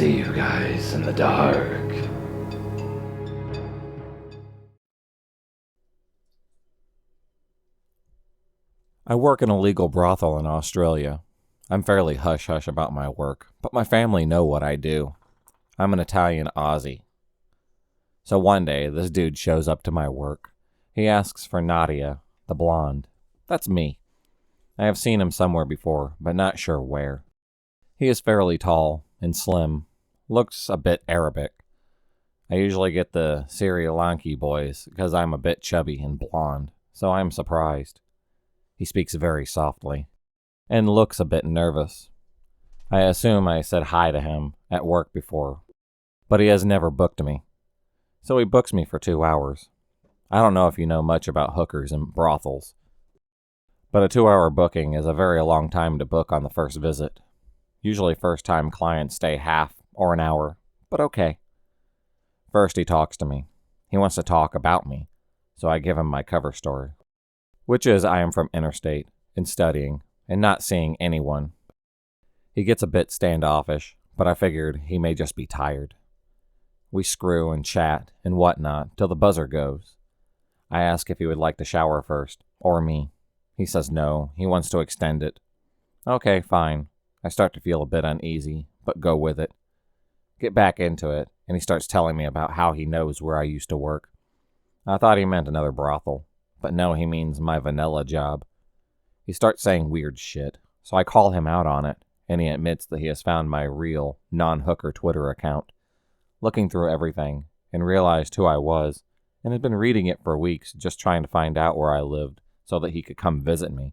see you guys in the dark. I work in a legal brothel in Australia. I'm fairly hush-hush about my work, but my family know what I do. I'm an Italian Aussie. So one day, this dude shows up to my work. He asks for Nadia, the blonde. That's me. I have seen him somewhere before, but not sure where. He is fairly tall and slim, looks a bit Arabic. I usually get the Sri Lankan boys because I'm a bit chubby and blonde, so I'm surprised. He speaks very softly and looks a bit nervous. I assume I said hi to him at work before, but he has never booked me. So he books me for 2 hours. I don't know if you know much about hookers and brothels, but a 2-hour booking is a very long time to book on the first visit. Usually first-time clients stay half or an hour, but okay. First he talks to me. He wants to talk about me, so I give him my cover story, which is I am from interstate and studying and not seeing anyone. He gets a bit standoffish, but I figured he may just be tired. We screw and chat and whatnot till the buzzer goes. I ask if he would like to shower first, or me. He says no, he wants to extend it. Okay, fine. I start to feel a bit uneasy, but go with it. Get back into it, and he starts telling me about how he knows where I used to work. I thought he meant another brothel, but no, he means my vanilla job. He starts saying weird shit, so I call him out on it, and he admits that he has found my real, non-hooker Twitter account, looking through everything, and realized who I was, and had been reading it for weeks just trying to find out where I lived so that he could come visit me.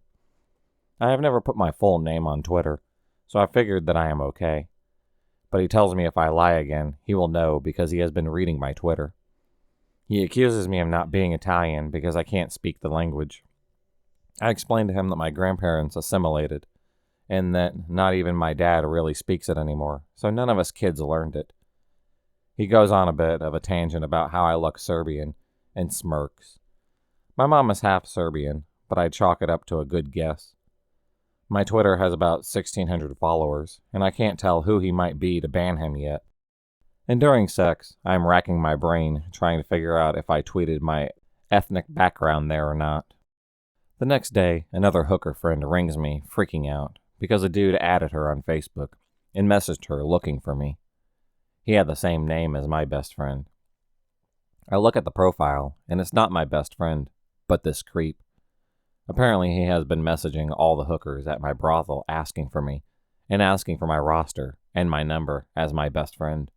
I have never put my full name on Twitter, so I figured that I am okay. But he tells me if I lie again, he will know because he has been reading my Twitter. He accuses me of not being Italian because I can't speak the language. I explained to him that my grandparents assimilated, and that not even my dad really speaks it anymore, so none of us kids learned it. He goes on a bit of a tangent about how I look Serbian, and smirks. My mom is half Serbian, but I chalk it up to a good guess. My Twitter has about 1,600 followers, and I can't tell who he might be to ban him yet. And during sex, I am racking my brain trying to figure out if I tweeted my ethnic background there or not. The next day, another hooker friend rings me, freaking out, because a dude added her on Facebook and messaged her looking for me. He had the same name as my best friend. I look at the profile, and it's not my best friend, but this creep. Apparently he has been messaging all the hookers at my brothel asking for me, and asking for my roster and my number as my best friend.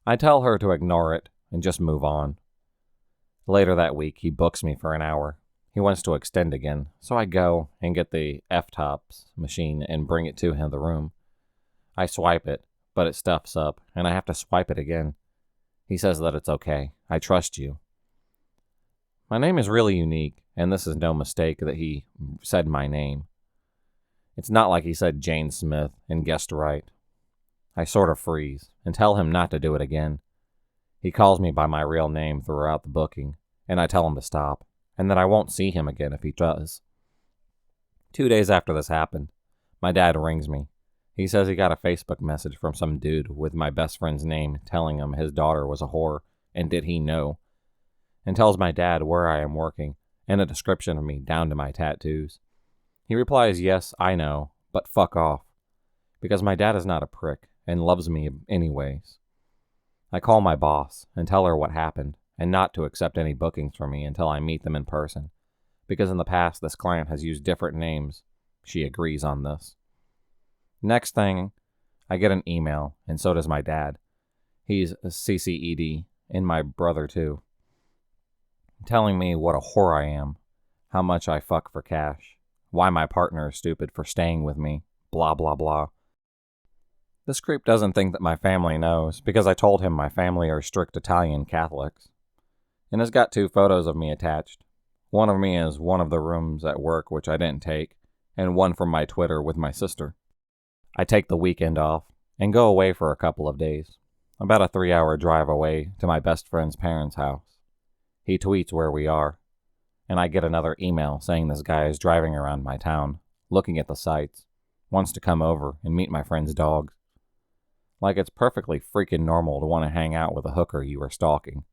I tell her to ignore it and just move on. Later that week, he books me for an hour. He wants to extend again, so I go and get the F-Tops machine and bring it to him the room. I swipe it, but it stuffs up, and I have to swipe it again. He says that it's okay. I trust you. My name is really unique, and this is no mistake that he said my name. It's not like he said Jane Smith and guessed right. I sort of freeze and tell him not to do it again. He calls me by my real name throughout the booking, and I tell him to stop, and that I won't see him again if he does. 2 days after this happened, my dad rings me. He says he got a Facebook message from some dude with my best friend's name telling him his daughter was a whore, and did he know, and tells my dad where I am working, and a description of me down to my tattoos. He replies, yes, I know, but fuck off, because my dad is not a prick, and loves me anyways. I call my boss, and tell her what happened, and not to accept any bookings from me until I meet them in person, because in the past this client has used different names. She agrees on this. Next thing, I get an email, and so does my dad. He's a CCED, and my brother too, telling me what a whore I am, how much I fuck for cash, why my partner is stupid for staying with me, blah blah blah. This creep doesn't think that my family knows, because I told him my family are strict Italian Catholics, and has got 2 photos of me attached. One of me is one of the rooms at work which I didn't take, and one from my Twitter with my sister. I take the weekend off, and go away for a couple of days, about a 3-hour drive away to my best friend's parents' house. He tweets where we are, and I get another email saying this guy is driving around my town, looking at the sights, wants to come over and meet my friend's dogs. Like it's perfectly freaking normal to want to hang out with a hooker you were stalking.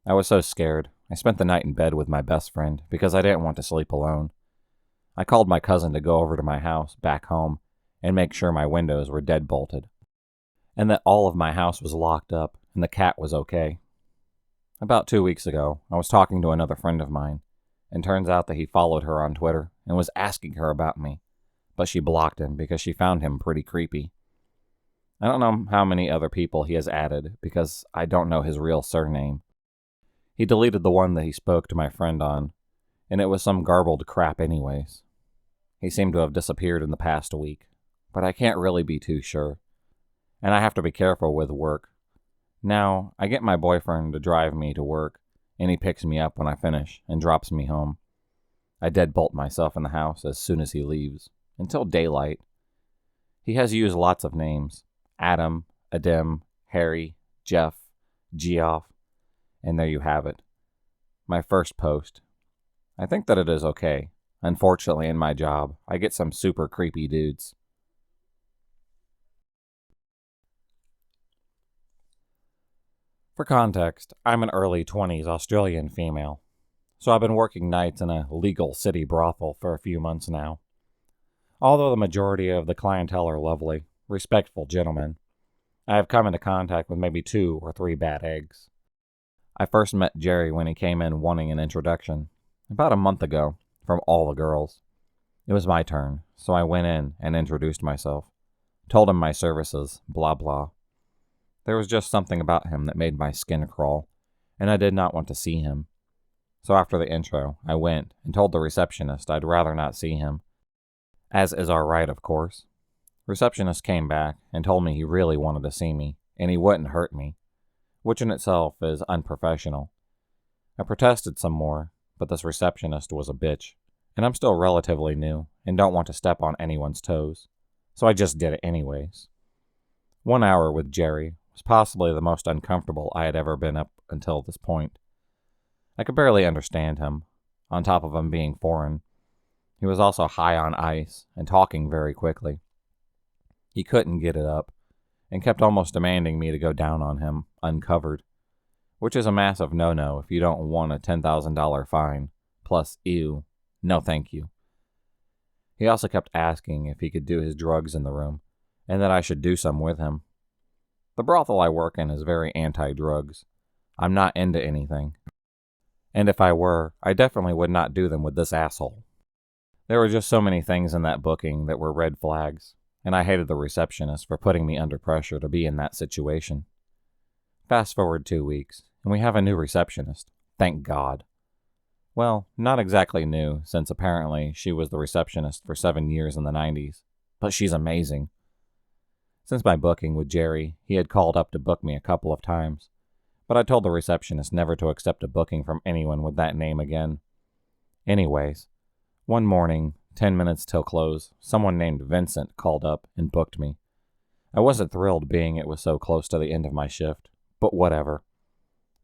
I was so scared, I spent the night in bed with my best friend because I didn't want to sleep alone. I called my cousin to go over to my house, back home, and make sure my windows were dead-bolted, and that all of my house was locked up and the cat was okay. About 2 weeks ago, I was talking to another friend of mine, and turns out that he followed her on Twitter and was asking her about me, but she blocked him because she found him pretty creepy. I don't know how many other people he has added because I don't know his real surname. He deleted the one that he spoke to my friend on, and it was some garbled crap anyways. He seemed to have disappeared in the past week, but I can't really be too sure. And I have to be careful with work. Now, I get my boyfriend to drive me to work, and he picks me up when I finish and drops me home. I deadbolt myself in the house as soon as he leaves, until daylight. He has used lots of names: Adam, Adim, Harry, Jeff, Geoff, and there you have it. My first post. I think that it is okay. Unfortunately, in my job, I get some super creepy dudes. For context, I'm an early 20s Australian female, so I've been working nights in a legal city brothel for a few months now. Although the majority of the clientele are lovely, respectful gentlemen, I have come into contact with maybe 2 or 3 bad eggs. I first met Jerry when he came in wanting an introduction, about a month ago, from all the girls. It was my turn, so I went in and introduced myself, told him my services, blah blah. There was just something about him that made my skin crawl, and I did not want to see him. So after the intro, I went and told the receptionist I'd rather not see him. As is our right, of course. Receptionist came back and told me he really wanted to see me, and he wouldn't hurt me, which in itself is unprofessional. I protested some more, but this receptionist was a bitch, and I'm still relatively new and don't want to step on anyone's toes, so I just did it anyways. 1 hour with Jerry was possibly the most uncomfortable I had ever been up until this point. I could barely understand him, on top of him being foreign. He was also high on ice and talking very quickly. He couldn't get it up, and kept almost demanding me to go down on him, uncovered, which is a massive no-no if you don't want a $10,000 fine, plus ew, no thank you. He also kept asking if he could do his drugs in the room, and that I should do some with him. The brothel I work in is very anti-drugs. I'm not into anything, and if I were, I definitely would not do them with this asshole. There were just so many things in that booking that were red flags, and I hated the receptionist for putting me under pressure to be in that situation. Fast forward 2 weeks, and we have a new receptionist. Thank God. Well, not exactly new, since apparently she was the receptionist for 7 years in the 90s, but she's amazing. Since my booking with Jerry, he had called up to book me a couple of times, but I told the receptionist never to accept a booking from anyone with that name again. Anyways, one morning, 10 minutes till close, someone named Vincent called up and booked me. I wasn't thrilled being it was so close to the end of my shift, but whatever.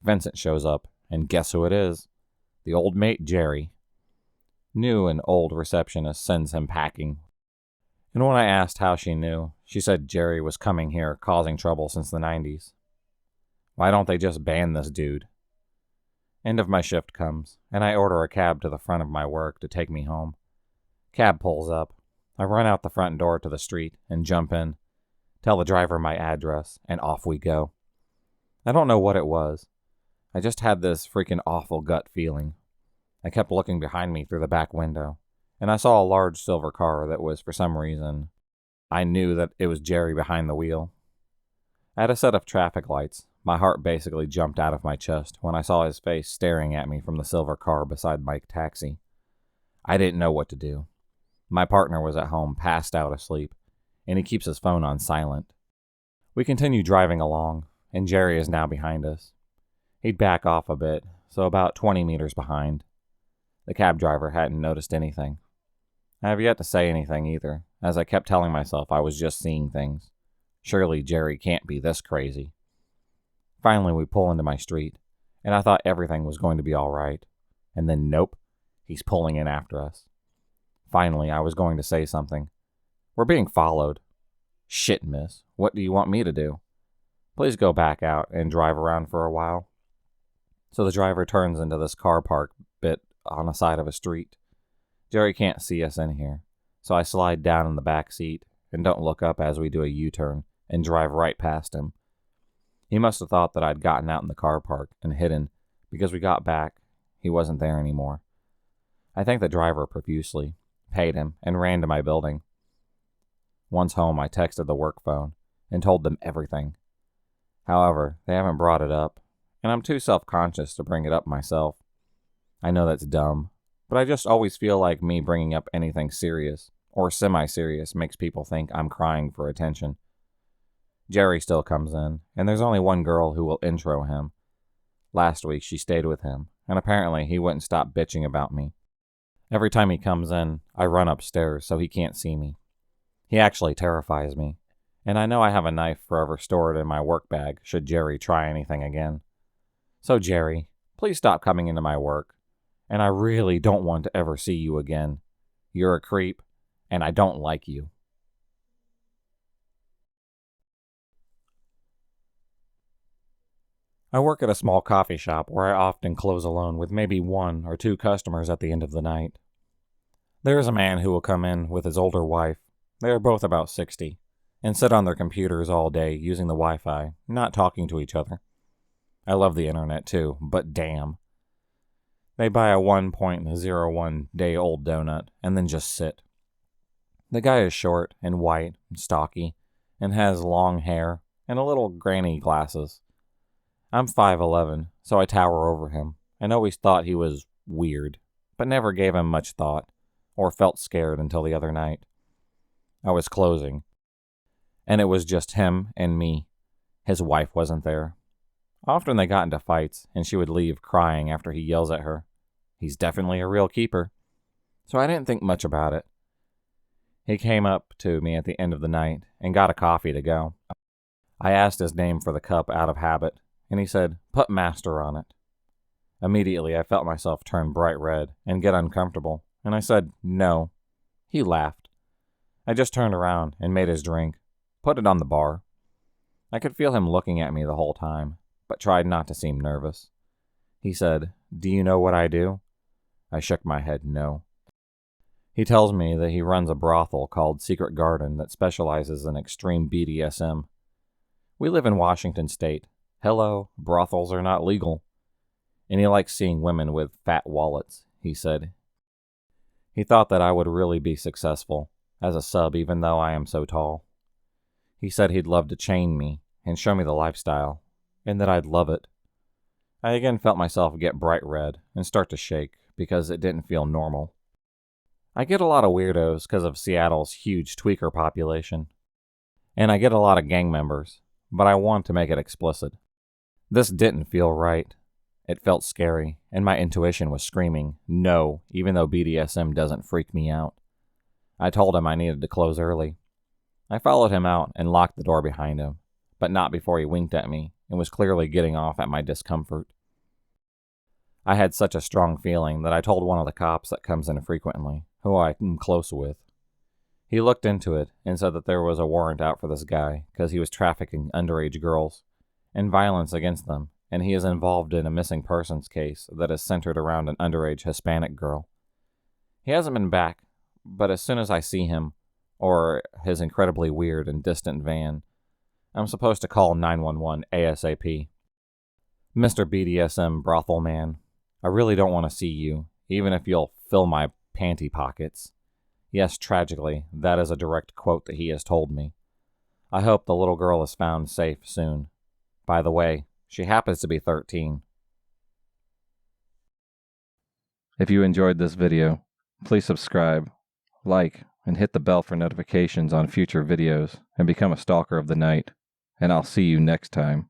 Vincent shows up, and guess who it is? The old mate Jerry. New and old receptionist sends him packing. And when I asked how she knew, she said Jerry was coming here causing trouble since the 90s. Why don't they just ban this dude? End of my shift comes, and I order a cab to the front of my work to take me home. Cab pulls up. I run out the front door to the street and jump in, tell the driver my address, and off we go. I don't know what it was. I just had this freaking awful gut feeling. I kept looking behind me through the back window, and I saw a large silver car that was, for some reason, I knew that it was Jerry behind the wheel. At a set of traffic lights, my heart basically jumped out of my chest when I saw his face staring at me from the silver car beside my taxi. I didn't know what to do. My partner was at home, passed out asleep, and he keeps his phone on silent. We continue driving along, and Jerry is now behind us. He'd back off a bit, so about 20 meters behind. The cab driver hadn't noticed anything. I have yet to say anything either, as I kept telling myself I was just seeing things. Surely Jerry can't be this crazy. Finally, we pull into my street, and I thought everything was going to be all right. And then nope, he's pulling in after us. Finally, I was going to say something. We're being followed. Shit, miss. What do you want me to do? Please go back out and drive around for a while. So the driver turns into this car park bit on the side of a street. Jerry can't see us in here, so I slide down in the back seat and don't look up as we do a U-turn and drive right past him. He must have thought that I'd gotten out in the car park and hidden, because we got back, he wasn't there anymore. I thanked the driver profusely, paid him, and ran to my building. Once home, I texted the work phone and told them everything. However, they haven't brought it up, and I'm too self-conscious to bring it up myself. I know that's dumb, but I just always feel like me bringing up anything serious or semi-serious makes people think I'm crying for attention. Jerry still comes in, and there's only one girl who will intro him. Last week, she stayed with him, and apparently he wouldn't stop bitching about me. Every time he comes in, I run upstairs so he can't see me. He actually terrifies me, and I know I have a knife forever stored in my work bag should Jerry try anything again. So Jerry, please stop coming into my work, and I really don't want to ever see you again. You're a creep, and I don't like you. I work at a small coffee shop where I often close alone with maybe 1 or 2 customers at the end of the night. There is a man who will come in with his older wife. They are both about 60, and sit on their computers all day using the Wi-Fi, not talking to each other. I love the internet too, but damn. They buy a 1.01-day-old donut and then just sit. The guy is short and white and stocky and has long hair and a little granny glasses. I'm 5'11", so I tower over him and always thought he was weird, but never gave him much thought or felt scared until the other night. I was closing, and it was just him and me. His wife wasn't there. Often they got into fights, and she would leave crying after he yells at her. He's definitely a real keeper. So I didn't think much about it. He came up to me at the end of the night and got a coffee to go. I asked his name for the cup out of habit, and he said, "Put Master on it." Immediately I felt myself turn bright red and get uncomfortable, and I said, "No." He laughed. I just turned around and made his drink, put it on the bar. I could feel him looking at me the whole time, but tried not to seem nervous. He said, "Do you know what I do?" I shook my head no. He tells me that he runs a brothel called Secret Garden that specializes in extreme BDSM. We live in Washington State. Hello, brothels are not legal. And he likes seeing women with fat wallets, he said. He thought that I would really be successful as a sub even though I am so tall. He said he'd love to chain me and show me the lifestyle, and that I'd love it. I again felt myself get bright red and start to shake because it didn't feel normal. I get a lot of weirdos because of Seattle's huge tweaker population, and I get a lot of gang members, but I want to make it explicit. This didn't feel right. It felt scary, and my intuition was screaming, no, even though BDSM doesn't freak me out. I told him I needed to close early. I followed him out and locked the door behind him, but not before he winked at me and was clearly getting off at my discomfort. I had such a strong feeling that I told one of the cops that comes in frequently, who I am close with. He looked into it and said that there was a warrant out for this guy because he was trafficking underage girls and violence against them, and he is involved in a missing persons case that is centered around an underage Hispanic girl. He hasn't been back, but as soon as I see him, or his incredibly weird and distant van, I'm supposed to call 911 ASAP. Mr. BDSM brothel man, I really don't want to see you, even if you'll fill my panty pockets. Yes, tragically, that is a direct quote that he has told me. I hope the little girl is found safe soon. By the way, she happens to be 13. If you enjoyed this video, please subscribe, like, and hit the bell for notifications on future videos, and become a stalker of the night. And I'll see you next time.